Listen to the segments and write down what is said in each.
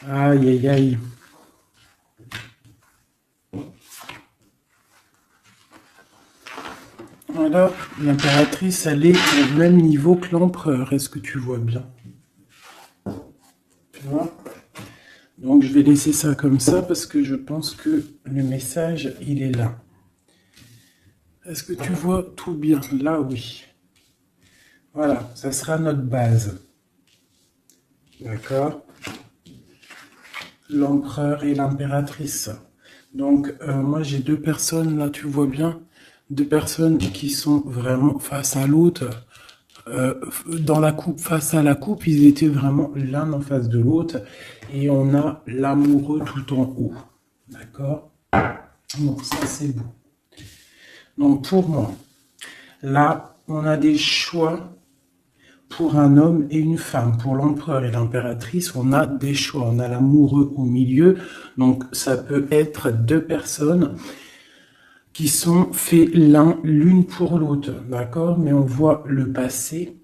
Aïe, aïe, aïe. Alors, l'impératrice, elle est au même niveau que l'empereur. Est-ce que tu vois bien? Tu vois? Donc, je vais laisser ça comme ça parce que je pense que le message, il est là. Est-ce que tu vois tout bien? Là, oui. Voilà, ça sera notre base. D'accord? L'empereur et l'impératrice. Donc, moi, j'ai deux personnes, là, tu vois bien, deux personnes qui sont vraiment face à l'autre. Dans la coupe, face à la coupe, ils étaient vraiment l'un en face de l'autre. Et on a l'amoureux tout en haut. D'accord? Donc, ça, c'est beau. Donc, pour moi, là, on a des choix pour un homme et une femme. Pour l'empereur et l'impératrice, on a des choix. On a l'amoureux au milieu. Donc, ça peut être deux personnes qui sont faits l'une pour l'autre. D'accord? Mais on voit le passé.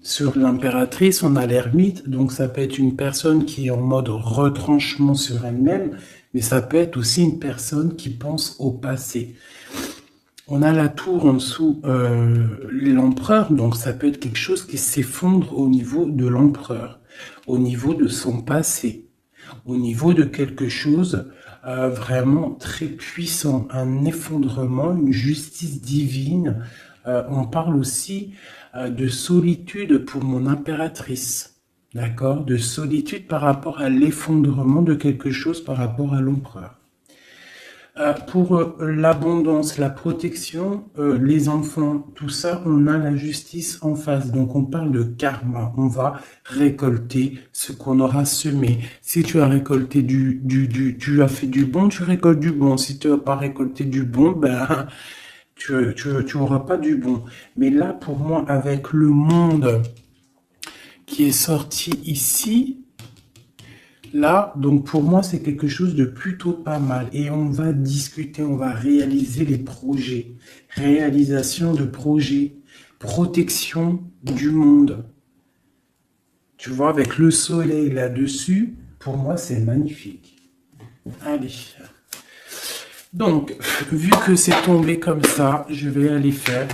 Sur l'impératrice, on a l'ermite. Donc, ça peut être une personne qui est en mode retranchement sur elle-même. Mais ça peut être aussi une personne qui pense au passé. On a la tour en dessous, l'empereur, donc ça peut être quelque chose qui s'effondre au niveau de l'empereur, au niveau de son passé, au niveau de quelque chose vraiment très puissant, un effondrement, une justice divine. On parle aussi de solitude pour mon impératrice, d'accord? De solitude par rapport à l'effondrement de quelque chose par rapport à l'empereur. Pour l'abondance, la protection, les enfants, tout ça, on a la justice en face. Donc on parle de karma. On va récolter ce qu'on aura semé. Si tu as récolté tu as fait du bon, tu récoltes du bon. Si tu n'as pas récolté du bon, ben tu auras pas du bon. Mais là, pour moi, avec le monde qui est sorti ici, là, donc pour moi, c'est quelque chose de plutôt pas mal. Et on va discuter, on va réaliser les projets. Réalisation de projets, protection du monde. Tu vois, avec le soleil là-dessus, pour moi, c'est magnifique. Allez. Donc, vu que c'est tombé comme ça, je vais aller faire.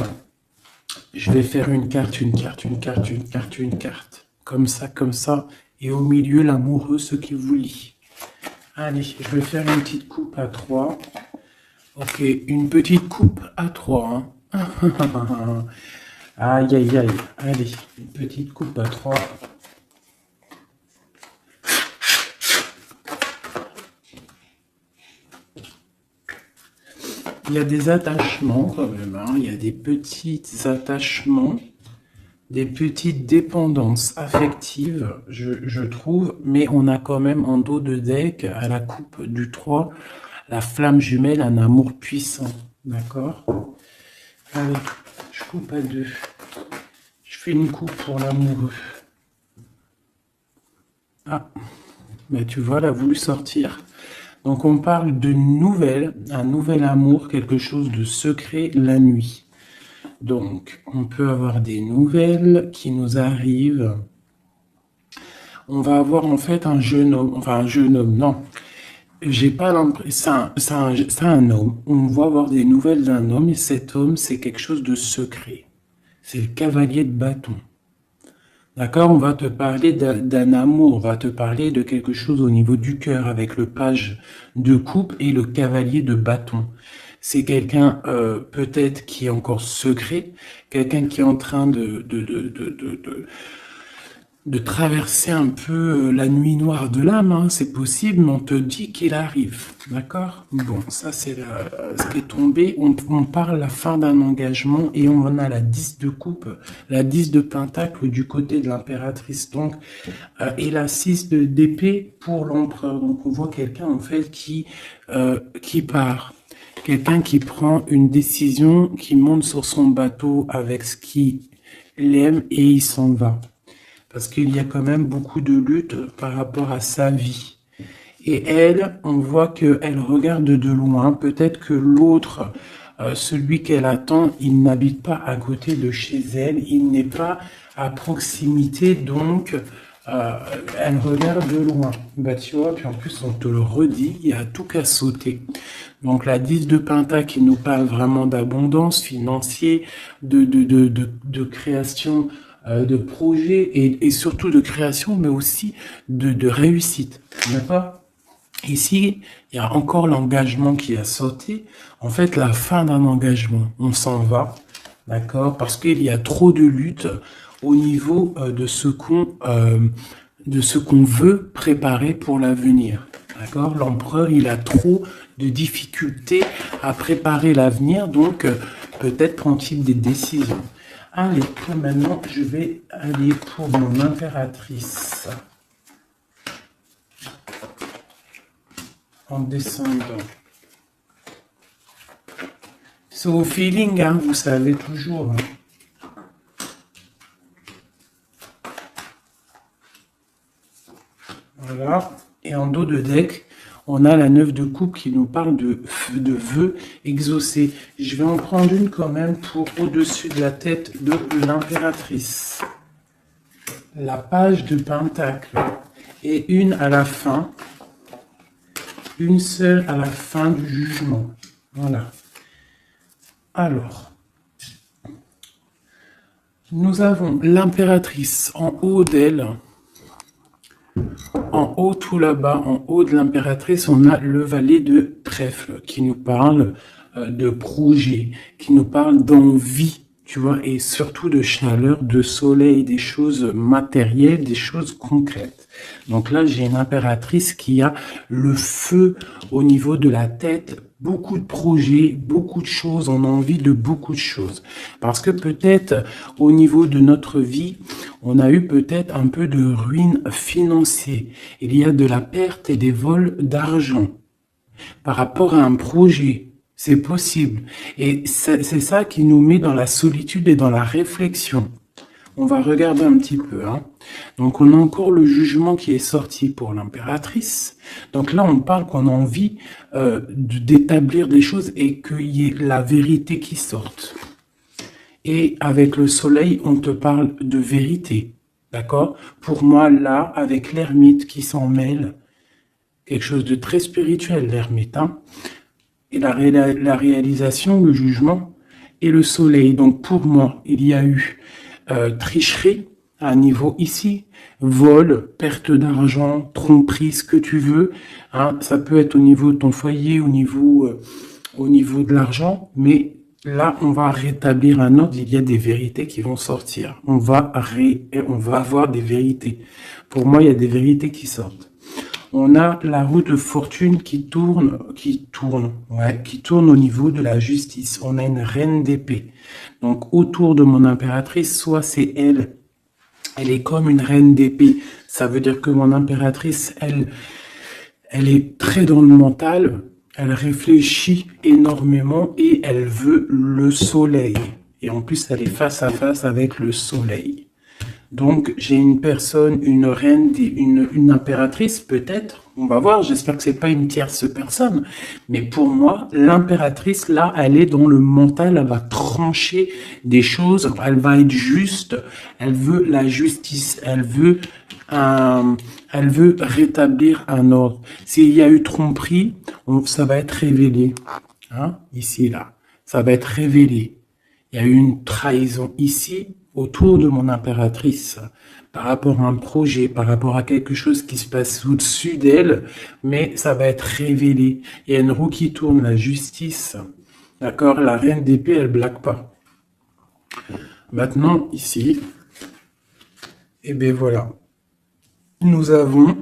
Je vais faire une carte, une carte, une carte, une carte, une carte. Comme ça, comme ça. Et au milieu, l'amoureux, ce qui vous lie. Allez, je vais faire une petite coupe à 3. Ok, une petite coupe à 3. Aïe, aïe, aïe. Allez, une petite coupe à 3. Il y a des attachements quand même, hein. Il y a des petits attachements, des petites dépendances affectives, je trouve, mais on a quand même en dos de deck, à la coupe du 3, la flamme jumelle, un amour puissant. D'accord? Allez, je coupe à 2. Je fais une coupe pour l'amoureux. Ah, mais tu vois, elle a voulu sortir. Donc on parle de nouvelles, un nouvel amour, quelque chose de secret la nuit. Donc on peut avoir des nouvelles qui nous arrivent. On va avoir en fait un jeune homme, enfin un jeune homme, non. J'ai pas l'impression, c'est un homme. On va avoir des nouvelles d'un homme et cet homme, c'est quelque chose de secret. C'est le cavalier de bâton. D'accord, on va te parler d'un amour, on va te parler de quelque chose au niveau du cœur avec le page de coupe et le cavalier de bâton. C'est quelqu'un peut-être qui est encore secret, quelqu'un qui est en train de traverser un peu la nuit noire de l'âme, hein, c'est possible, mais on te dit qu'il arrive, d'accord? Bon, ça c'est ce qui est tombé, on parle la fin d'un engagement et on a la 10 de coupe, la 10 de pentacle du côté de l'impératrice, donc, et la 6 d'épée pour l'empereur, donc on voit quelqu'un en fait qui part. Quelqu'un qui prend une décision, qui monte sur son bateau avec ce qu'il aime et il s'en va. Parce qu'il y a quand même beaucoup de lutte par rapport à sa vie. Et elle, on voit qu'elle regarde de loin. Peut-être que l'autre, celui qu'elle attend, il n'habite pas à côté de chez elle. Il n'est pas à proximité. Donc, elle regarde de loin. Bah, tu vois, puis en plus, on te le redit, il y a tout qu'à sauter. Donc, la 10 de Penta qui nous parle vraiment d'abondance financière, de création, de projet et surtout de création, mais aussi de réussite. D'accord? Ici, il y a encore l'engagement qui a sauté. En fait, la fin d'un engagement, on s'en va, d'accord? Parce qu'il y a trop de lutte au niveau de ce qu'on veut préparer pour l'avenir, d'accord? L'empereur, il a trop de difficultés à préparer l'avenir, donc peut-être prend-il des décisions. Allez, maintenant, je vais aller pour mon impératrice. En descendant. C'est au feeling, hein, vous savez toujours. Hein. Voilà. Et en dos de deck, on a la 9 de coupe qui nous parle de vœux exaucés. Je vais en prendre une quand même pour au-dessus de la tête de l'impératrice. La page de pentacle. Et une à la fin. Une seule à la fin du jugement. Voilà. Alors, nous avons l'impératrice en haut d'elle. En haut, tout là-bas, en haut de l'impératrice, on a le valet de trèfle qui nous parle de projet, qui nous parle d'envie, tu vois, et surtout de chaleur, de soleil, des choses matérielles, des choses concrètes. Donc là, j'ai une impératrice qui a le feu au niveau de la tête, beaucoup de projets, beaucoup de choses, on a envie de beaucoup de choses. Parce que peut-être au niveau de notre vie, on a eu peut-être un peu de ruine financière. Il y a de la perte et des vols d'argent par rapport à un projet. C'est possible. Et c'est ça qui nous met dans la solitude et dans la réflexion. On va regarder un petit peu. Hein. Donc, on a encore le jugement qui est sorti pour l'impératrice. Donc là, on parle qu'on a envie d'établir des choses et qu'il y ait la vérité qui sorte. Et avec le soleil, on te parle de vérité. D'accord? Pour moi, là, avec l'ermite qui s'en mêle, quelque chose de très spirituel, l'ermite. Hein. Et la réalisation, le jugement et le soleil. Donc, pour moi, il y a eu tricherie à un niveau ici, vol, perte d'argent, tromperie, ce que tu veux. Hein, ça peut être au niveau de ton foyer, au niveau de l'argent, mais là, on va rétablir un ordre. Il y a des vérités qui vont sortir. On va avoir des vérités. Pour moi, il y a des vérités qui sortent. On a la roue de fortune qui tourne au niveau de la justice. On a une reine d'épée. Donc, autour de mon impératrice, soit c'est elle est comme une reine d'épée. Ça veut dire que mon impératrice, elle est très dans le mental. Elle réfléchit énormément et elle veut le soleil. Et en plus, elle est face à face avec le soleil. Donc, j'ai une personne, une reine, une impératrice, peut-être. On va voir, j'espère que c'est pas une tierce personne. Mais pour moi, l'impératrice, là, elle est dans le mental, elle va trancher des choses, elle va être juste, elle veut la justice, elle veut rétablir un ordre. S'il y a eu tromperie, ça va être révélé. Hein, ici, là. Ça va être révélé. Il y a eu une trahison ici, autour de mon impératrice, par rapport à un projet, par rapport à quelque chose qui se passe au-dessus d'elle, mais ça va être révélé. Il y a une roue qui tourne, la justice. D'accord? La reine d'épée, elle blague pas. Maintenant, ici, et bien voilà. Nous avons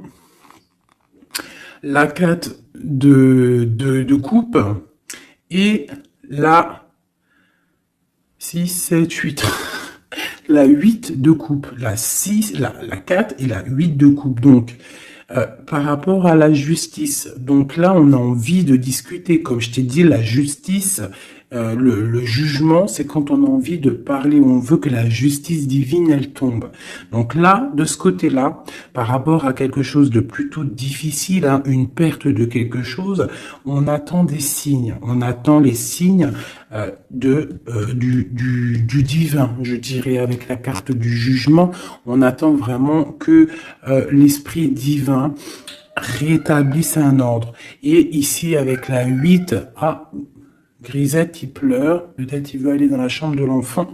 la 4 de coupe et la 6, 7, 8. La 8 de coupe, la 6, la 4 et la 8 de coupe. Donc, par rapport à la justice, donc là, on a envie de discuter. Comme je t'ai dit, la justice, Le jugement, c'est quand on a envie de parler, on veut que la justice divine, elle tombe. Donc là, de ce côté-là, par rapport à quelque chose de plutôt difficile, hein, une perte de quelque chose, on attend des signes. On attend les signes du divin, je dirais, avec la carte du jugement. On attend vraiment que l'esprit divin rétablisse un ordre. Et ici, avec la 8, Grisette, il pleure, peut-être il veut aller dans la chambre de l'enfant.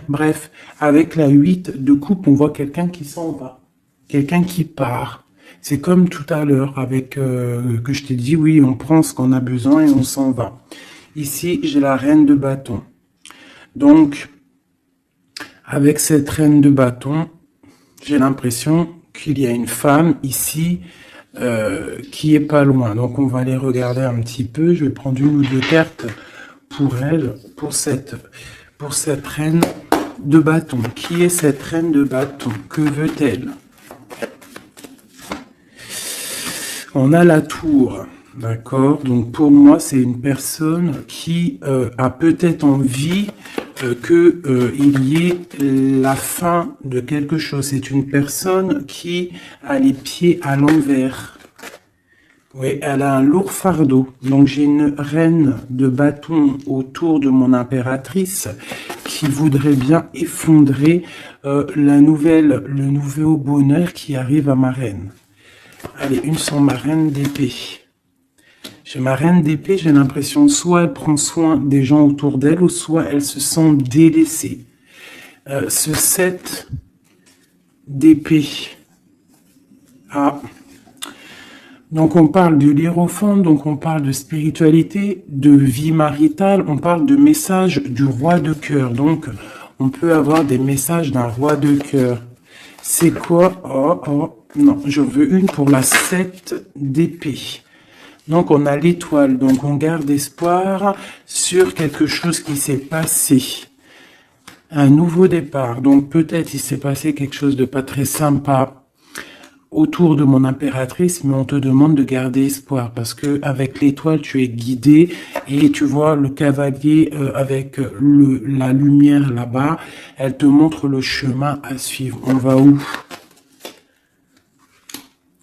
Bref, avec la 8 de coupe, on voit quelqu'un qui s'en va, quelqu'un qui part. C'est comme tout à l'heure avec que je t'ai dit, oui, on prend ce qu'on a besoin et on s'en va. Ici, j'ai la reine de bâton. Donc, avec cette reine de bâton, j'ai l'impression qu'il y a une femme ici qui est pas loin. Donc, on va aller regarder un petit peu. Je vais prendre une ou deux cartes pour elle, pour cette reine de bâton. Qui est cette reine de bâton? Que veut-elle? On a la tour, d'accord? Donc pour moi, c'est une personne qui a peut-être envie qu'il y ait la fin de quelque chose. C'est une personne qui a les pieds à l'envers. Oui, elle a un lourd fardeau. Donc j'ai une reine de bâton autour de mon impératrice qui voudrait bien effondrer le nouveau bonheur qui arrive à ma reine. Allez, une sur ma reine d'épée. J'ai ma reine d'épée, j'ai l'impression soit elle prend soin des gens autour d'elle, ou soit elle se sent délaissée. Ce 7 d'épée. Donc on parle de l'hiérophant, donc on parle de spiritualité, de vie maritale, on parle de message du roi de cœur. Donc on peut avoir des messages d'un roi de cœur. C'est quoi? Non, je veux une pour la 7 d'épée. Donc on a l'étoile, donc on garde espoir sur quelque chose qui s'est passé. Un nouveau départ, donc peut-être il s'est passé quelque chose de pas très sympa autour de mon impératrice, mais on te demande de garder espoir parce que avec l'étoile tu es guidé et tu vois le cavalier avec la lumière là-bas, elle te montre le chemin à suivre. On va où?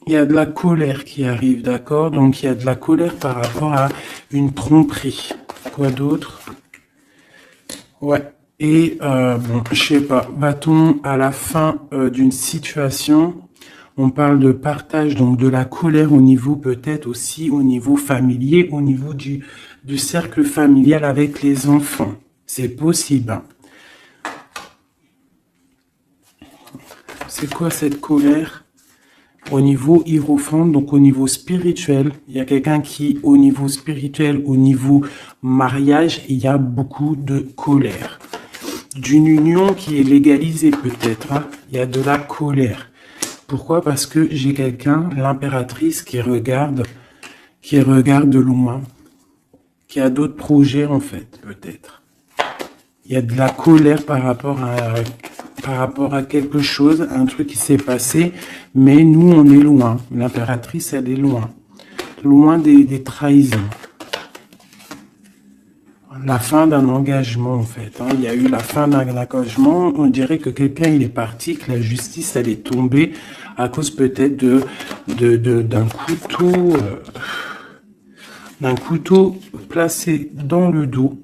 Il y a de la colère qui arrive, d'accord? Donc il y a de la colère par rapport à une tromperie. Quoi d'autre? Ouais. Et bon, je sais pas, va-t-on à la fin d'une situation? On parle de partage, donc de la colère au niveau peut-être aussi au niveau familier, au niveau du cercle familial avec les enfants. C'est possible. Hein. C'est quoi cette colère? Au niveau hiérophant, donc au niveau spirituel, il y a quelqu'un qui, au niveau spirituel, au niveau mariage, il y a beaucoup de colère. D'une union qui est légalisée peut-être, hein. Il y a de la colère. Pourquoi? Parce que j'ai quelqu'un, l'impératrice, qui regarde de loin, qui a d'autres projets en fait, peut-être. Il y a de la colère par rapport à quelque chose, un truc qui s'est passé, mais nous on est loin. L'impératrice, elle est loin. Loin des trahisons. La fin d'un engagement en fait. Hein. Il y a eu la fin d'un engagement. On dirait que quelqu'un il est parti, que la justice elle est tombée à cause peut-être d'un couteau placé dans le dos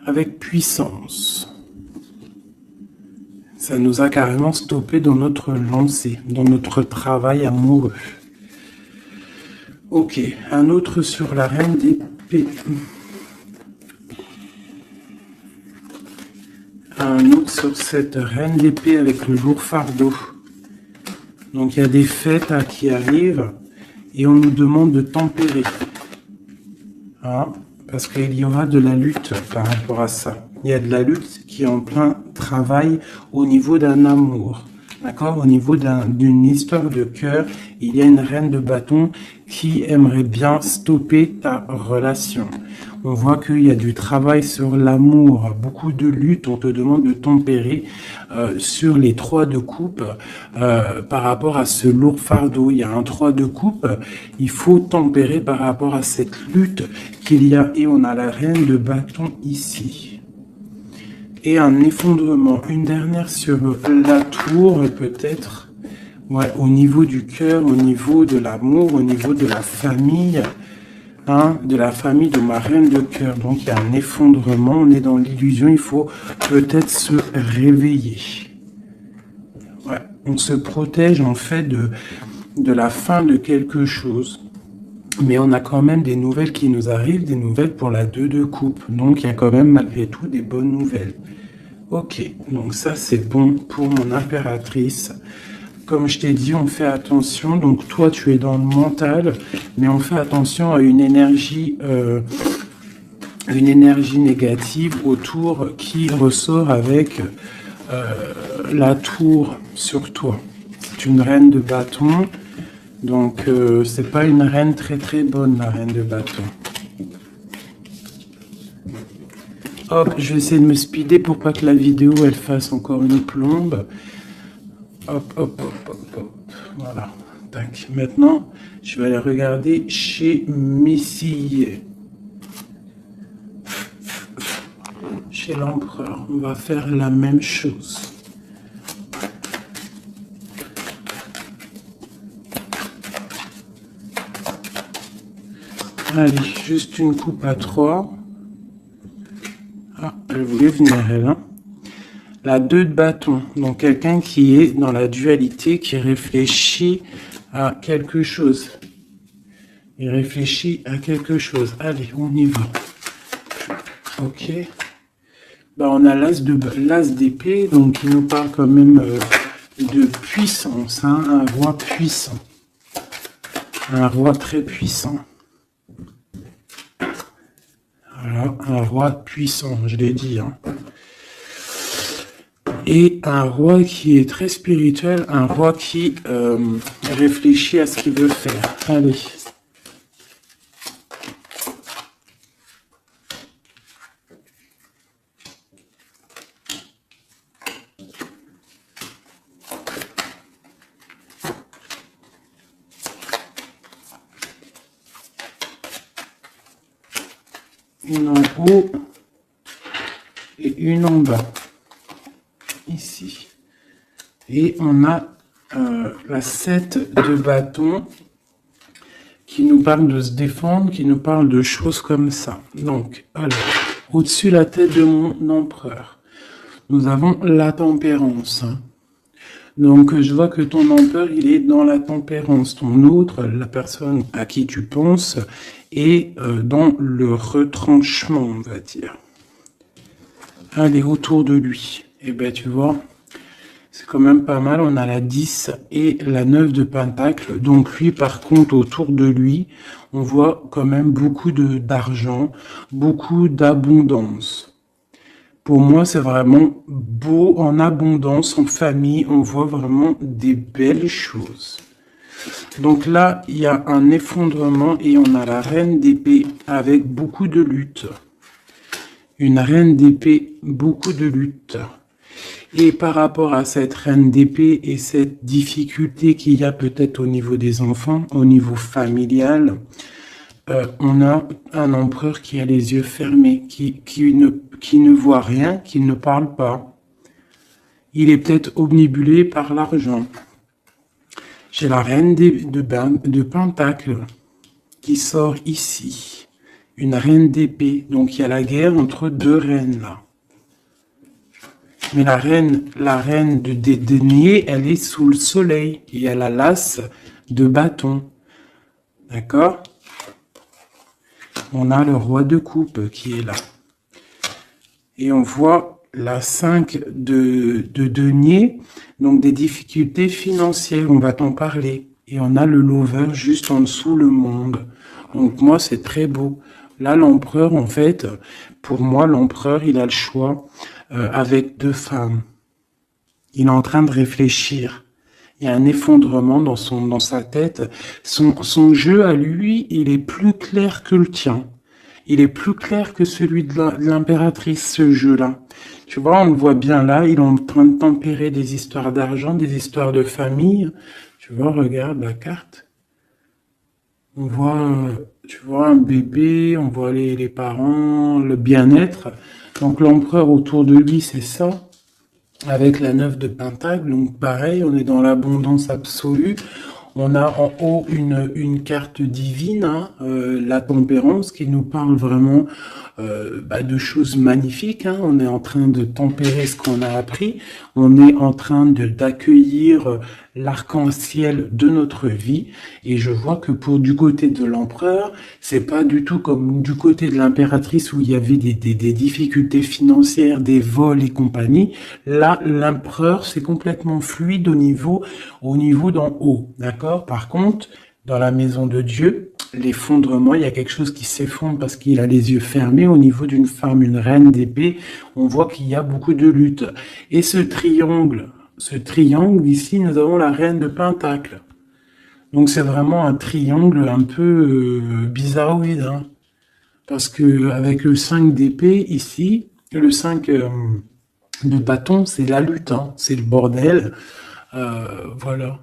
avec puissance. Ça nous a carrément stoppé dans notre lancée, dans notre travail amoureux. Ok, un autre sur la reine d'épée. Un autre sur cette reine d'épée avec le lourd fardeau. Donc il y a des fêtes qui arrivent et on nous demande de tempérer. Hein, parce qu'il y aura de la lutte par rapport à ça. Il y a de la lutte qui est en plein travail au niveau d'un amour. D'accord? Au niveau d'une histoire de cœur, il y a une reine de bâton qui aimerait bien stopper ta relation. On voit qu'il y a du travail sur l'amour, beaucoup de lutte. On te demande de tempérer sur les 3 de coupe par rapport à ce lourd fardeau. Il y a un 3 de coupe. Il faut tempérer par rapport à cette lutte qu'il y a. Et on a la reine de bâton ici. Et un effondrement. Une dernière sur la tour, peut-être. Ouais, au niveau du cœur, au niveau de l'amour, au niveau de la famille. Hein, de la famille de ma reine de cœur. Donc, il y a un effondrement. On est dans l'illusion. Il faut peut-être se réveiller. Ouais, on se protège, en fait, de la fin de quelque chose. Mais on a quand même des nouvelles qui nous arrivent, des nouvelles pour la 2 de coupe. Donc, il y a quand même malgré tout des bonnes nouvelles. Ok, donc ça c'est bon pour mon impératrice. Comme je t'ai dit, on fait attention. Donc toi, tu es dans le mental, mais on fait attention à une énergie négative autour qui ressort avec la tour sur toi. C'est une reine de bâton. Donc, c'est pas une reine très très bonne, la reine de bâton. Hop, je vais essayer de me speeder pour pas que la vidéo elle fasse encore une plombe. Hop, hop, hop, hop, hop. Voilà. Tac. Maintenant, je vais aller regarder chez Messier. Chez l'empereur, on va faire la même chose. Allez, juste une coupe à 3. Ah, elle voulait venir, elle. Hein. La 2 de bâton. Donc, quelqu'un qui est dans la dualité, qui réfléchit à quelque chose. Il réfléchit à quelque chose. Allez, on y va. Ok. Bah, on a l'as d'épée, donc il nous parle quand même de puissance. Hein, un roi puissant. Un roi très puissant. Voilà, un roi puissant, je l'ai dit. Hein. Et un roi qui est très spirituel, un roi qui réfléchit à ce qu'il veut faire. Allez. Une en haut et une en bas. Ici. Et on a la 7 de bâton qui nous parle de se défendre, qui nous parle de choses comme ça. Donc, alors, au-dessus la tête de mon empereur, nous avons la tempérance. Donc, je vois que ton empereur, il est dans la tempérance. Ton autre, la personne à qui tu penses, est dans le retranchement, on va dire. Allez, autour de lui. Eh bien, tu vois, c'est quand même pas mal. On a la 10 et la 9 de pentacle. Donc, lui, par contre, autour de lui, on voit quand même beaucoup d'argent, beaucoup d'abondance. Pour moi, c'est vraiment beau, en abondance, en famille. On voit vraiment des belles choses. Donc là, il y a un effondrement et on a la reine d'épée avec beaucoup de lutte. Une reine d'épée, beaucoup de lutte. Et par rapport à cette reine d'épée et cette difficulté qu'il y a peut-être au niveau des enfants, au niveau familial, on a un empereur qui a les yeux fermés, qui ne voit rien, qui ne parle pas. Il est peut-être omnibulé par l'argent. J'ai la reine de pentacle qui sort ici. Une reine d'épée. Donc il y a la guerre entre 2 reines là. Mais la reine de denier, elle est sous le soleil. Et elle a l'as de bâton. D'accord? On a le roi de coupe qui est là. Et on voit la 5 de denier, donc des difficultés financières, on va t'en parler. Et on a le lover juste en dessous, le monde. Donc moi, c'est très beau. Là, l'empereur, en fait, pour moi, l'empereur, il a le choix avec 2 femmes. Il est en train de réfléchir. Il y a un effondrement dans sa tête. Son jeu à lui, il est plus clair que le tien. Il est plus clair que celui de l'impératrice, ce jeu-là. Tu vois, on le voit bien là, il est en train de tempérer des histoires d'argent, des histoires de famille. Tu vois, regarde la carte. On voit, tu vois, un bébé, on voit les parents, le bien-être. Donc l'empereur autour de lui, c'est ça. Avec la 9 de Pentacle, donc pareil, on est dans l'abondance absolue. On a en haut une carte divine, hein, la tempérance, qui nous parle vraiment de choses magnifiques. Hein. On est en train de tempérer ce qu'on a appris. On est en train d'accueillir l'arc-en-ciel de notre vie. Et je vois que pour du côté de l'empereur, c'est pas du tout comme du côté de l'impératrice où il y avait des difficultés financières, des vols et compagnie. Là, l'empereur, c'est complètement fluide au niveau d'en haut. D'accord? Par contre, dans la maison de Dieu, l'effondrement, il y a quelque chose qui s'effondre parce qu'il a les yeux fermés au niveau d'une femme, une reine d'épée. On voit qu'il y a beaucoup de lutte. Et ce triangle ici, nous avons la reine de Pentacle. Donc c'est vraiment un triangle un peu bizarroïde, hein. Parce que avec le 5 d'épée ici, le 5 de bâton, c'est la lutte, hein. C'est le bordel. Voilà.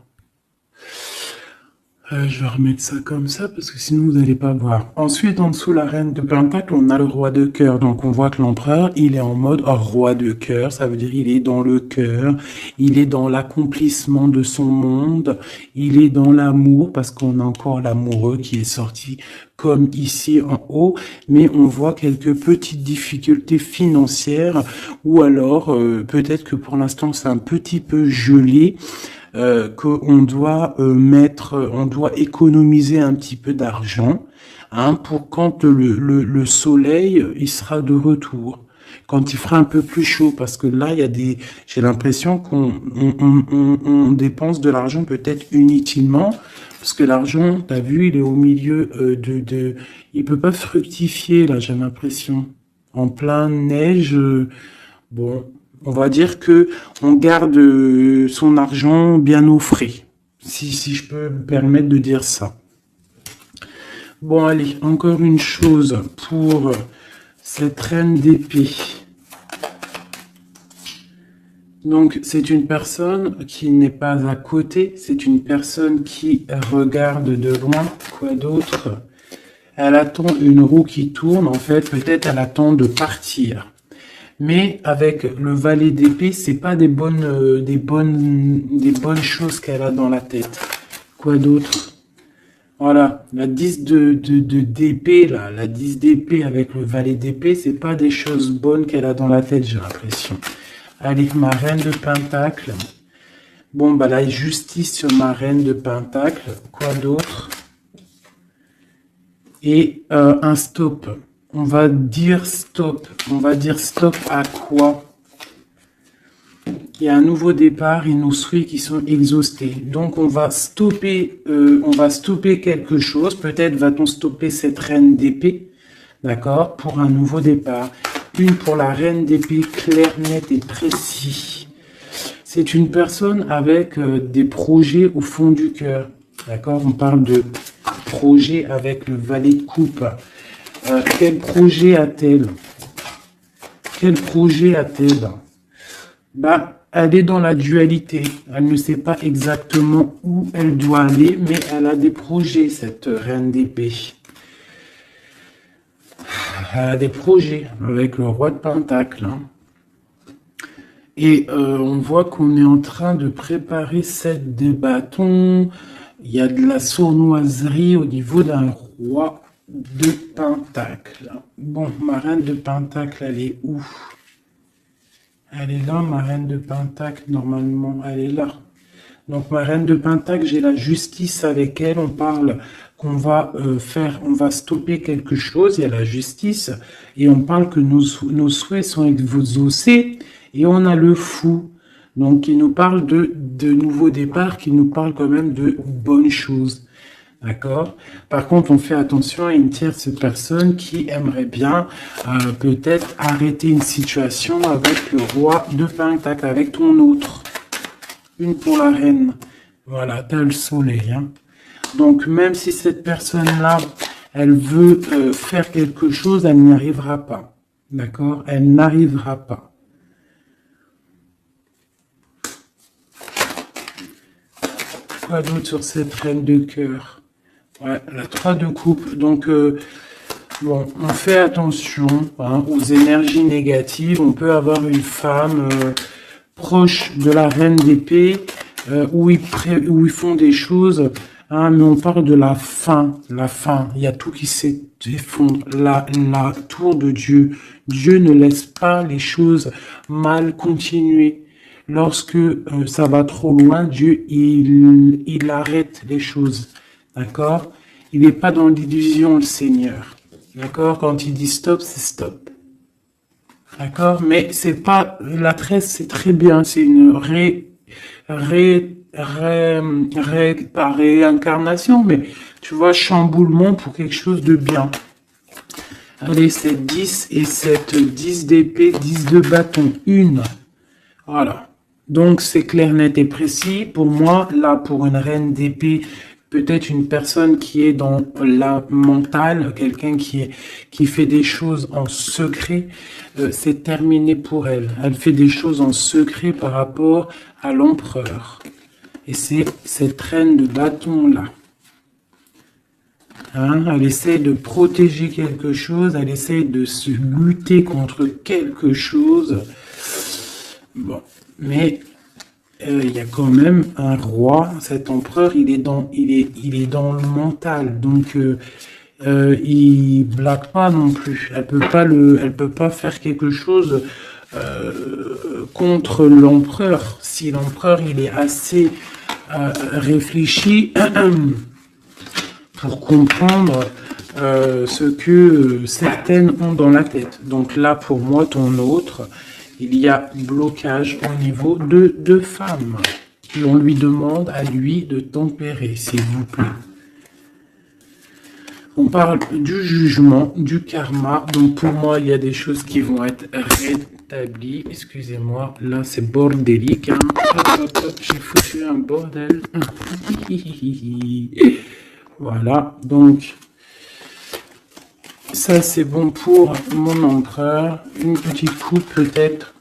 Je vais remettre ça comme ça parce que sinon vous n'allez pas voir. Ensuite, en dessous, la reine de Pentacle, on a le roi de cœur. Donc on voit que l'empereur, il est en mode roi de cœur. Ça veut dire il est dans le cœur, il est dans l'accomplissement de son monde, il est dans l'amour parce qu'on a encore l'amoureux qui est sorti comme ici en haut. Mais on voit quelques petites difficultés financières ou alors peut-être que pour l'instant c'est un petit peu gelé. Qu'on doit on doit économiser un petit peu d'argent, hein, pour quand le soleil il sera de retour, quand il fera un peu plus chaud, parce que là il y a j'ai l'impression qu'on dépense de l'argent peut-être inutilement, parce que l'argent, t'as vu, il est au milieu il peut pas fructifier là, j'ai l'impression, en plein neige, bon. On va dire que on garde son argent bien au frais, si je peux me permettre de dire ça. Bon, allez, encore une chose pour cette reine d'épée. Donc, c'est une personne qui n'est pas à côté, c'est une personne qui regarde de loin. Quoi d'autre? Elle attend une roue qui tourne, en fait, peut-être elle attend de partir. Mais avec le valet d'épée, c'est pas des bonnes choses qu'elle a dans la tête. Quoi d'autre? Voilà, la 10 d'épée, là, la 10 d'épée avec le valet d'épée, c'est pas des choses bonnes qu'elle a dans la tête, j'ai l'impression. Allez, ma reine de Pentacle. Bon, bah la justice sur ma reine de Pentacle. Quoi d'autre? Et un stop. On va dire stop. On va dire stop à quoi? Il y a un nouveau départ et nos souhaits qui sont exhaustés. Donc on va stopper quelque chose. Peut-être va-t-on stopper cette reine d'épée, d'accord, pour un nouveau départ. Une pour la reine d'épée, clair, net et précis. C'est une personne avec des projets au fond du cœur, d'accord. On parle de projet avec le valet de coupe. Quel projet a-t-elle? Quel projet a-t-elle? Bah, elle est dans la dualité. Elle ne sait pas exactement où elle doit aller, mais elle a des projets, cette reine d'épée. Elle a des projets avec le roi de Pentacle. Hein. Et on voit qu'on est en train de préparer 7 des bâtons. Il y a de la sournoiserie au niveau d'un roi de Pentacle. Bon, ma reine de Pentacle, elle est où? Elle est là, ma reine de Pentacle, normalement, elle est là. Donc, ma reine de Pentacle, j'ai la justice avec elle. On parle qu'on va on va stopper quelque chose, il y a la justice. Et on parle que nos souhaits sont exaucés. Et on a le fou. Donc, qui nous parle de nouveaux départs, qui nous parle quand même de bonnes choses. D'accord. Par contre, on fait attention à une tierce personne qui aimerait bien peut-être arrêter une situation avec le roi de Pentacle, avec ton autre. une pour la reine. Voilà, t'as le soleil. Hein. Donc, même si cette personne-là, elle veut faire quelque chose, elle n'y arrivera pas. D'accord? Elle n'arrivera pas. Quoi d'autre sur cette reine de cœur? Ouais, la 3 de coupe. Donc, bon, on fait attention hein, aux énergies négatives. On peut avoir une femme proche de la reine d'épée où ils font des choses, hein, mais on parle de la fin. La fin, il y a tout qui s'effondre. La tour de Dieu. Dieu ne laisse pas les choses mal continuer. Lorsque ça va trop loin, Dieu, il arrête les choses. D'accord? Il n'est pas dans l'illusion, le Seigneur. D'accord? Quand il dit stop, c'est stop. D'accord? Mais c'est pas, la tresse, c'est très bien. C'est une pas réincarnation, mais tu vois, chamboulement pour quelque chose de bien. Allez, c'est 10 et 7, 10 d'épée, 10 de bâton, une. Voilà. Donc, c'est clair, net et précis. Pour moi, là, pour une reine d'épée, peut-être une personne qui est dans la mentale, quelqu'un qui fait des choses en secret, c'est terminé pour elle. Elle fait des choses en secret par rapport à l'empereur. Et c'est cette reine de bâton-là. Hein, elle essaie de protéger quelque chose, elle essaie de se lutter contre quelque chose. Bon, mais il y a quand même un roi, cet empereur, il est dans le mental, donc il blague pas non plus. Elle peut pas faire quelque chose contre l'empereur. Si l'empereur il est assez réfléchi pour comprendre ce que certaines ont dans la tête. Donc là, pour moi, ton autre, il y a blocage au niveau de deux femmes. On lui demande à lui de tempérer, s'il vous plaît. On parle du jugement, du karma. Donc pour moi, il y a des choses qui vont être rétablies. Excusez-moi, là c'est bordélique. Hein. Hop, j'ai foutu un bordel. Voilà, donc ça c'est bon pour mon empereur. Une petite coupe peut-être.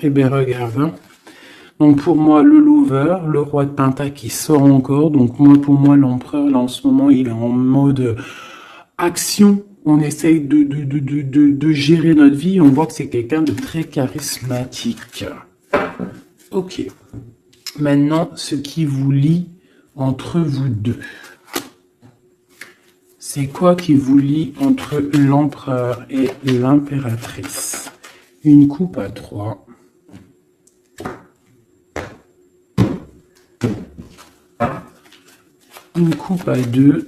Eh bien regarde. Hein. Donc pour moi le lover, le roi de Penta qui sort encore. Donc pour moi l'empereur là en ce moment il est en mode action. On essaye de gérer notre vie. On voit que c'est quelqu'un de très charismatique. Ok. Maintenant, ce qui vous lie entre vous deux. C'est quoi qui vous lie entre l'empereur et l'impératrice? Une coupe à 3. Une coupe à 2.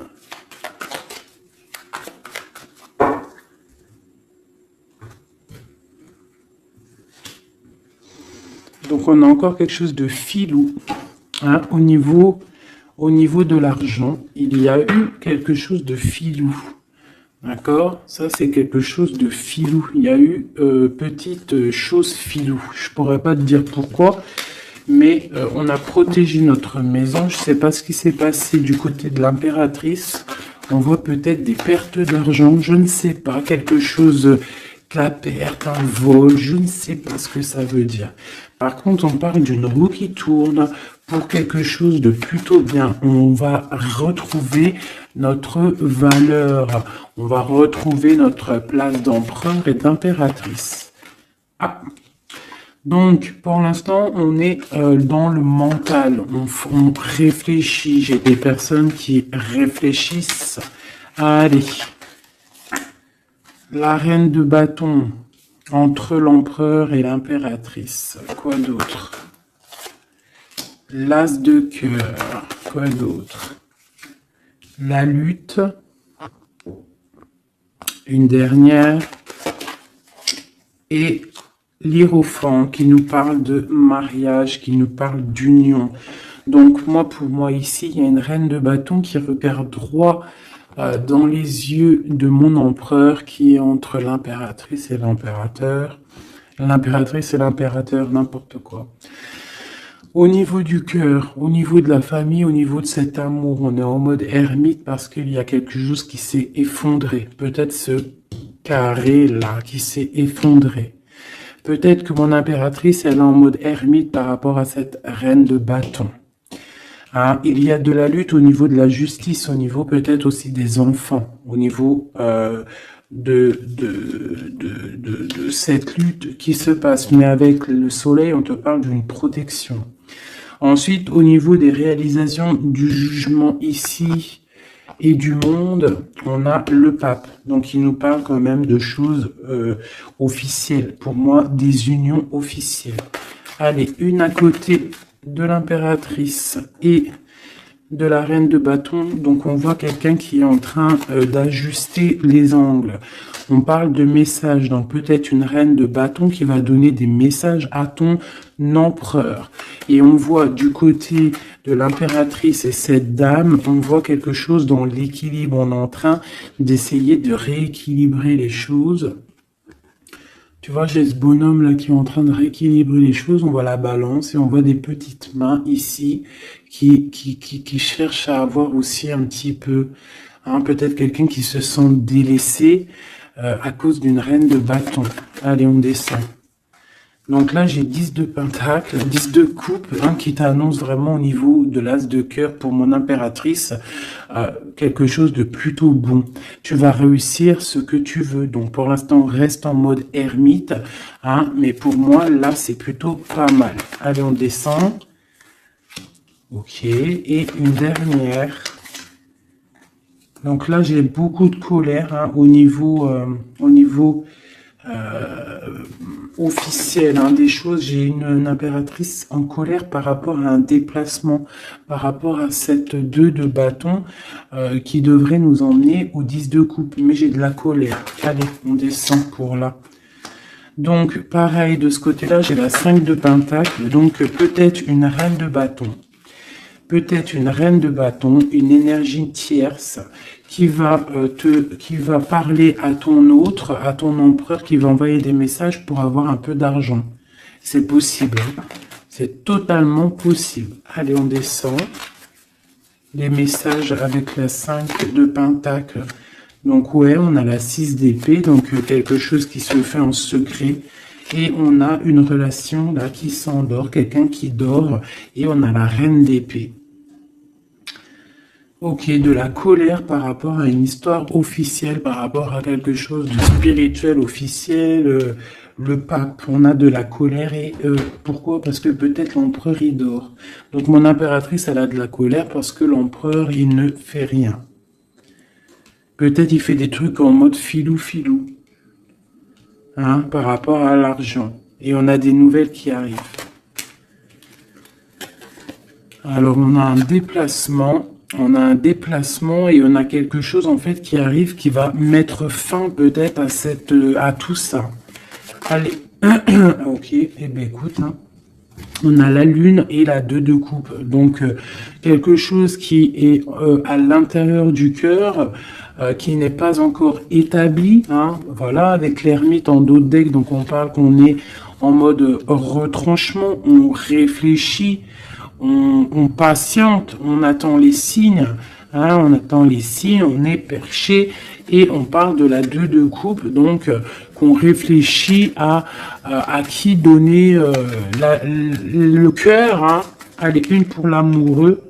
Donc on a encore quelque chose de filou. Hein, au niveau de l'argent, il y a eu quelque chose de filou. D'accord? Ça, c'est quelque chose de filou. Il y a eu petite chose filou. Je pourrais pas te dire pourquoi, mais on a protégé notre maison. Je sais pas ce qui s'est passé du côté de l'impératrice. On voit peut-être des pertes d'argent. Je ne sais pas. Quelque chose, la perte, un vol. Je ne sais pas ce que ça veut dire. Par contre, on parle d'une roue qui tourne pour quelque chose de plutôt bien. On va retrouver notre valeur. On va retrouver notre place d'empereur et d'impératrice. Ah. Donc, pour l'instant, on est dans le mental. On réfléchit. J'ai des personnes qui réfléchissent. Allez. La reine de bâton. Entre l'empereur et l'impératrice. Quoi d'autre? L'as de cœur. Quoi d'autre? La lutte. Une dernière. Et l'hiérophant qui nous parle de mariage, qui nous parle d'union. Donc pour moi ici, il y a une reine de bâton qui regarde droit dans les yeux de mon empereur qui est entre l'impératrice et l'impérateur. L'impératrice et l'impérateur, n'importe quoi. Au niveau du cœur, au niveau de la famille, au niveau de cet amour, on est en mode ermite parce qu'il y a quelque chose qui s'est effondré. Peut-être ce carré-là qui s'est effondré. Peut-être que mon impératrice, elle est en mode ermite par rapport à cette reine de bâton. Hein, il y a de la lutte au niveau de la justice, au niveau peut-être aussi des enfants, au niveau de cette lutte qui se passe. Mais avec le soleil, on te parle d'une protection. Ensuite, au niveau des réalisations du jugement ici et du monde, on a le pape. Donc, il nous parle quand même de choses officielles. Pour moi, des unions officielles. Allez, une à côté de l'impératrice et de la reine de bâton. Donc, on voit quelqu'un qui est en train d'ajuster les angles. On parle de messages, donc peut-être une reine de bâton qui va donner des messages à ton empereur. Et on voit du côté de l'impératrice et cette dame, on voit quelque chose dans l'équilibre. On est en train d'essayer de rééquilibrer les choses. Tu vois, j'ai ce bonhomme là qui est en train de rééquilibrer les choses. On voit la balance et on voit des petites mains ici qui cherchent à avoir aussi un petit peu, hein, peut-être quelqu'un qui se sent délaissé à cause d'une reine de bâton. Allez, on descend. Donc là, j'ai 10 de pentacle, 10 de coupe, hein, qui t'annonce vraiment au niveau de l'as de cœur pour mon impératrice, quelque chose de plutôt bon. Tu vas réussir ce que tu veux. Donc pour l'instant, reste en mode ermite, hein, mais pour moi, là, c'est plutôt pas mal. Allez, on descend. Ok, et une dernière. Donc là, j'ai beaucoup de colère, hein, au niveau officiel, hein, des choses. J'ai une impératrice en colère par rapport à un déplacement, par rapport à cette 2 de bâton qui devrait nous emmener au 10 de coupe. Mais j'ai de la colère. Allez, on descend pour là. Donc, pareil, de ce côté-là, j'ai la 5 de pentacle. Donc, peut-être une reine de bâton. Peut-être une reine de bâton, une énergie tierce qui va parler à ton autre, à ton empereur, qui va envoyer des messages pour avoir un peu d'argent. C'est possible, hein. C'est totalement possible. Allez, on descend. Les messages avec la 5 de pentacle. Donc ouais, on a la 6 d'épée, donc quelque chose qui se fait en secret. Et on a une relation là qui s'endort, quelqu'un qui dort, et on a la reine d'épée. Ok, de la colère par rapport à une histoire officielle, par rapport à quelque chose de spirituel officiel, le pape, on a de la colère et pourquoi? Parce que peut-être l'empereur il dort. Donc mon impératrice elle a de la colère parce que l'empereur il ne fait rien. Peut-être il fait des trucs en mode filou-filou. Hein, par rapport à l'argent. Et on a des nouvelles qui arrivent. Alors, on a un déplacement. On a un déplacement et on a quelque chose, en fait, qui arrive, qui va mettre fin, peut-être, à tout ça. Allez. Ok. Eh bien, écoute, hein. On a la lune et la 2 de coupe. Donc, quelque chose qui est à l'intérieur du cœur, qui n'est pas encore établi. Hein, voilà, avec l'ermite en dos de deck, donc on parle qu'on est en mode retranchement, on réfléchit, on patiente, on attend les signes. Hein, on attend les signes, on est perché et on parle de la 2 de coupe, donc qu'on réfléchit à qui donner le cœur. Hein. Allez, une pour l'amoureux.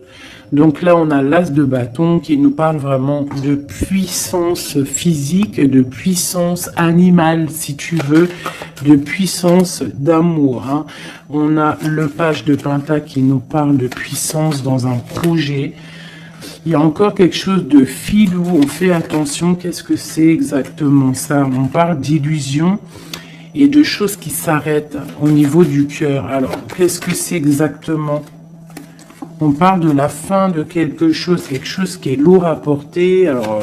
Donc là, on a l'as de bâton qui nous parle vraiment de puissance physique, de puissance animale, si tu veux, de puissance d'amour. Hein. On a le page de pentacle qui nous parle de puissance dans un projet. Il y a encore quelque chose de filou, on fait attention, qu'est-ce que c'est exactement ça? On parle d'illusion et de choses qui s'arrêtent au niveau du cœur. Alors, qu'est-ce que c'est exactement? On parle de la fin de quelque chose qui est lourd à porter. Alors,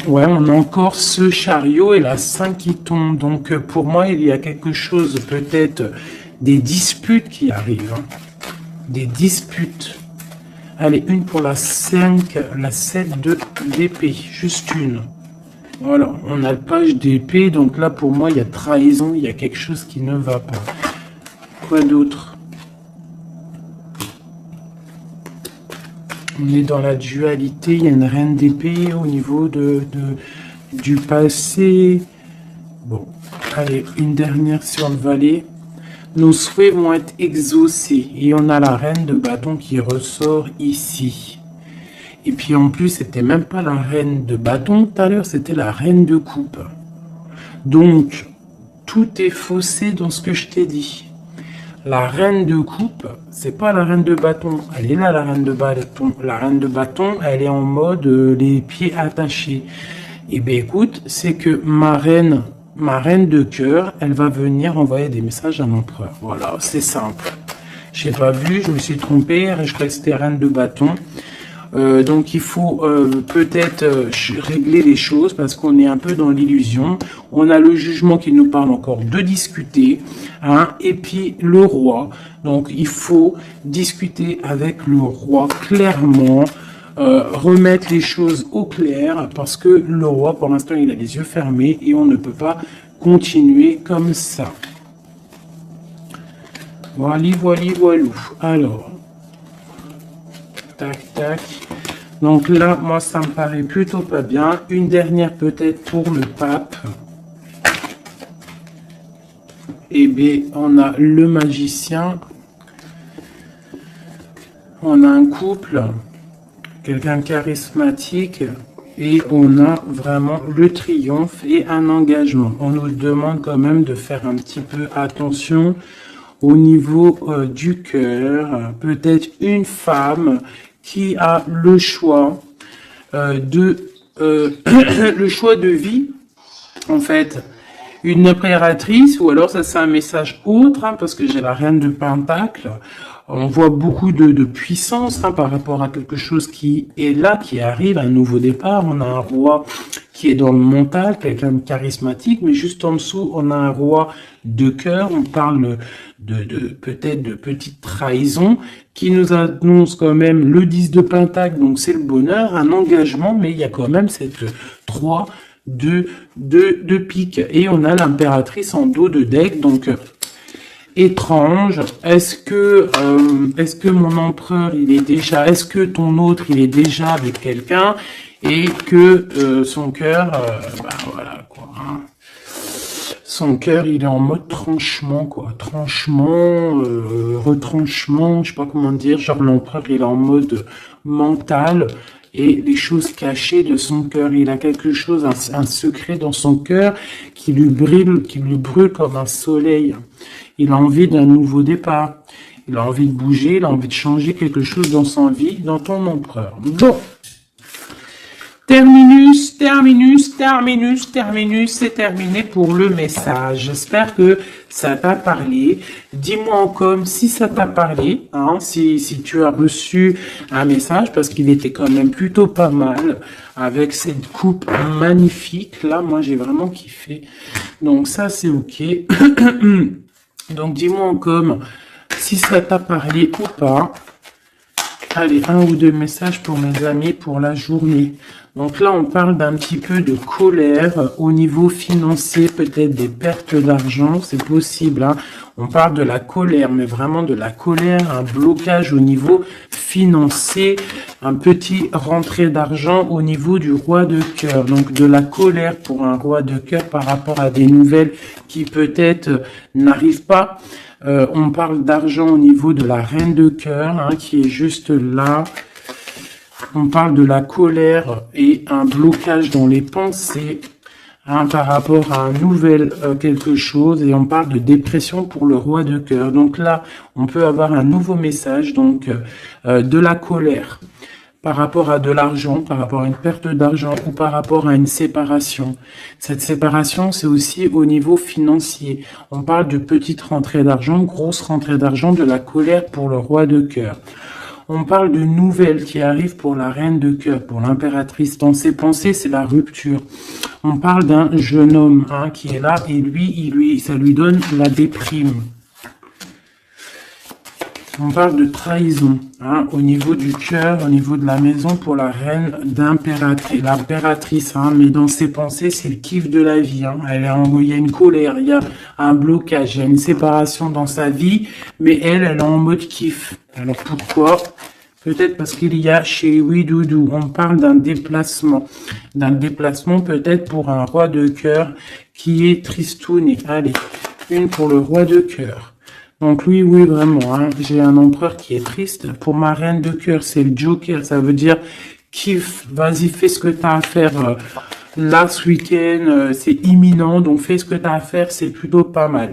ouais, on a encore ce chariot et la 5 qui tombe. Donc, pour moi, il y a quelque chose, peut-être, des disputes qui arrivent. Hein. Des disputes. Allez, une pour la 5, la 7 d'épée, juste une. Voilà, on a le page d'épée, donc là pour moi il y a trahison, il y a quelque chose qui ne va pas. Quoi d'autre? On est dans la dualité, il y a une reine d'épée au niveau du passé. Bon, allez, une dernière sur le valet. Nos souhaits vont être exaucés. Et on a la reine de bâton qui ressort ici. Et puis en plus, c'était même pas la reine de bâton tout à l'heure, c'était la reine de coupe. Donc, tout est faussé dans ce que je t'ai dit. La reine de coupe, c'est pas la reine de bâton. Elle est là, la reine de bâton. La reine de bâton, elle est en mode les pieds attachés. Et bien écoute, c'est que ma reine de cœur, elle va venir envoyer des messages à l'empereur. Voilà, c'est simple. J'ai pas vu, je me suis trompé, je croyais que c'était reine de bâton. Donc il faut peut-être régler les choses parce qu'on est un peu dans l'illusion. On a le jugement qui nous parle encore de discuter, hein, et puis le roi. Donc il faut discuter avec le roi clairement, remettre les choses au clair parce que le roi pour l'instant il a les yeux fermés et on ne peut pas continuer comme ça. Voilà, voilou. Alors. Tac, tac. Donc là, moi, ça me paraît plutôt pas bien. Une dernière peut-être pour le pape. Eh bien, on a le magicien. On a un couple. Quelqu'un charismatique. Et on a vraiment le triomphe et un engagement. On nous demande quand même de faire un petit peu attention au niveau du cœur. Peut-être une femme qui a le choix le choix de vie, en fait, une impératrice, ou alors ça c'est un message autre, hein, parce que j'ai la reine de Pentacle. On voit beaucoup de puissance, hein, par rapport à quelque chose qui est là, qui arrive, un nouveau départ. On a un roi qui est dans le mental, quelqu'un de charismatique, mais juste en dessous, on a un roi de cœur. On parle peut-être de petite trahison qui nous annonce quand même le 10 de Pentacle, donc c'est le bonheur, un engagement, mais il y a quand même cette 3 de pique. Et on a l'impératrice en dos de deck, donc étrange. Est-ce que mon empereur il est déjà, est-ce que ton autre il est déjà avec quelqu'un et que son cœur, voilà quoi, hein. Son cœur il est en mode tranchement quoi, tranchement, retranchement, je sais pas comment dire, genre l'empereur il est en mode mental. Et les choses cachées de son cœur. Il a quelque chose, un secret dans son cœur qui lui brûle comme un soleil. Il a envie d'un nouveau départ. Il a envie de bouger, il a envie de changer quelque chose dans son vie, dans ton empereur. Bon. Terminus, c'est terminé pour le message. J'espère que ça t'a parlé. Dis-moi en com si ça t'a parlé, hein, si tu as reçu un message, parce qu'il était quand même plutôt pas mal, avec cette coupe magnifique. Là, moi, j'ai vraiment kiffé. Donc ça, c'est ok. Donc dis-moi en com si ça t'a parlé ou pas. Allez, 1 ou 2 messages pour mes amis pour la journée. Donc là, on parle d'un petit peu de colère au niveau financier, peut-être des pertes d'argent, c'est possible, hein. On parle de la colère, mais vraiment de la colère, un blocage au niveau financier, un petit rentrée d'argent au niveau du roi de cœur. Donc de la colère pour un roi de cœur par rapport à des nouvelles qui peut-être n'arrivent pas. On parle d'argent au niveau de la reine de cœur, hein, qui est juste là. On parle de la colère et un blocage dans les pensées, hein, par rapport à un nouvel quelque chose. Et on parle de dépression pour le roi de cœur. Donc là, on peut avoir un nouveau message, donc de la colère par rapport à de l'argent, par rapport à une perte d'argent ou par rapport à une séparation. Cette séparation, c'est aussi au niveau financier. On parle de petite rentrée d'argent, grosse rentrée d'argent, de la colère pour le roi de cœur. On parle de nouvelles qui arrivent pour la reine de cœur, pour l'impératrice. Dans ses pensées, c'est la rupture. On parle d'un jeune homme, hein, qui est là et lui, ça lui donne la déprime. On parle de trahison, hein, au niveau du cœur, au niveau de la maison pour la reine d'impératrice, l'impératrice, hein, mais dans ses pensées, c'est le kiff de la vie, hein. Il y a une colère, il y a un blocage, il y a une séparation dans sa vie, mais elle est en mode kiff. Alors pourquoi? Peut-être parce qu'il y a chez Oui Doudou, on parle d'un déplacement peut-être pour un roi de cœur qui est tristouné. Allez, une pour le roi de cœur. Donc lui, oui, vraiment, hein, j'ai un empereur qui est triste. Pour ma reine de cœur, c'est le Joker, ça veut dire kiff, vas-y, fais ce que tu as à faire là ce week-end, c'est imminent, donc fais ce que tu as à faire, c'est plutôt pas mal.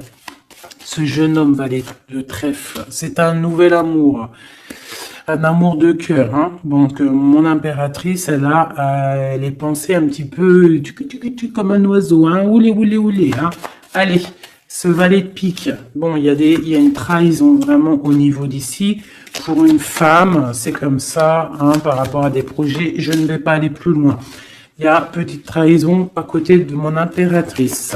Ce jeune homme valet de trèfle, c'est un nouvel amour. Un amour de cœur, hein. Donc mon impératrice, elle a les pensées un petit peu comme un oiseau, hein. Oulé, hein. Allez, ce valet de pique. Bon, il y a une trahison vraiment au niveau d'ici. Pour une femme, c'est comme ça, hein, par rapport à des projets. Je ne vais pas aller plus loin. Il y a petite trahison à côté de mon impératrice.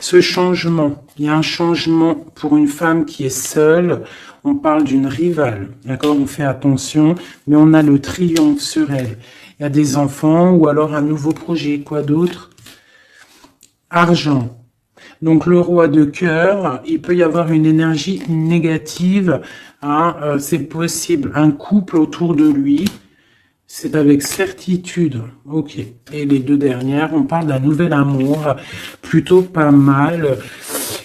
Ce changement, il y a un changement pour une femme qui est seule. On parle d'une rivale, d'accord? On fait attention, mais on a le triomphe sur elle. Il y a des enfants ou alors un nouveau projet. Quoi d'autre? Argent. Donc le roi de cœur, il peut y avoir une énergie négative, hein, c'est possible. Un couple autour de lui, c'est avec certitude. Ok. Et les deux dernières, on parle d'un nouvel amour, plutôt pas mal,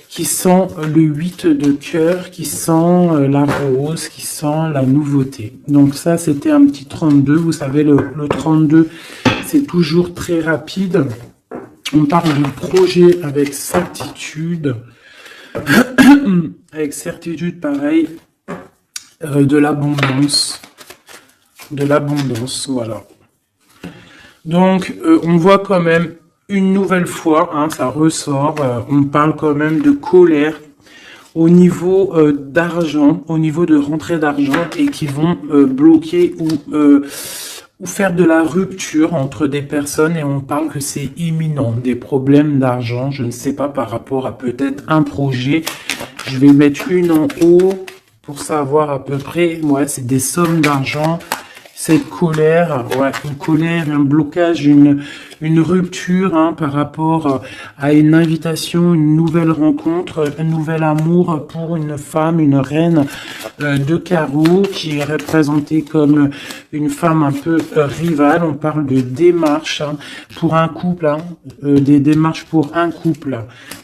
qui sent le 8 de cœur, qui sent la rose, qui sent la nouveauté. Donc ça, c'était un petit 32. Vous savez, le 32, c'est toujours très rapide. On parle de projet avec certitude. Avec certitude, pareil, de l'abondance. De l'abondance, voilà. Donc, on voit quand même une nouvelle fois, hein, ça ressort, on parle quand même de colère au niveau d'argent, au niveau de rentrée d'argent et qui vont bloquer ou faire de la rupture entre des personnes et on parle que c'est imminent, des problèmes d'argent, je ne sais pas par rapport à peut-être un projet. Je vais mettre une en haut pour savoir à peu près, ouais, c'est des sommes d'argent. Cette colère, ouais, une colère, un blocage, une rupture, hein, par rapport à une invitation, une nouvelle rencontre, un nouvel amour pour une femme, une reine de carreau qui est représentée comme une femme un peu rivale. On parle de démarches, hein, pour un couple, hein, des démarches pour un couple,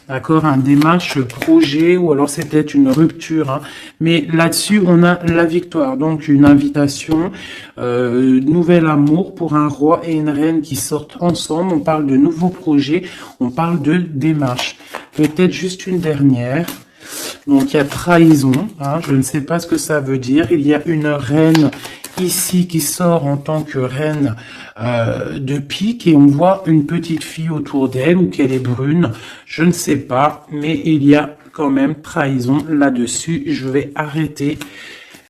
d'accord, un démarche projet ou alors c'est peut-être une rupture, hein, mais là-dessus on a la victoire, donc une invitation. Nouvel amour pour un roi et une reine qui sortent ensemble. On parle de nouveaux projets, on parle de démarche. Peut-être juste une dernière. Donc il y a trahison, hein, je ne sais pas ce que ça veut dire. Il y a une reine ici qui sort en tant que reine de pique et on voit une petite fille autour d'elle ou qu'elle est brune. Je ne sais pas, mais il y a quand même trahison là-dessus. Je vais arrêter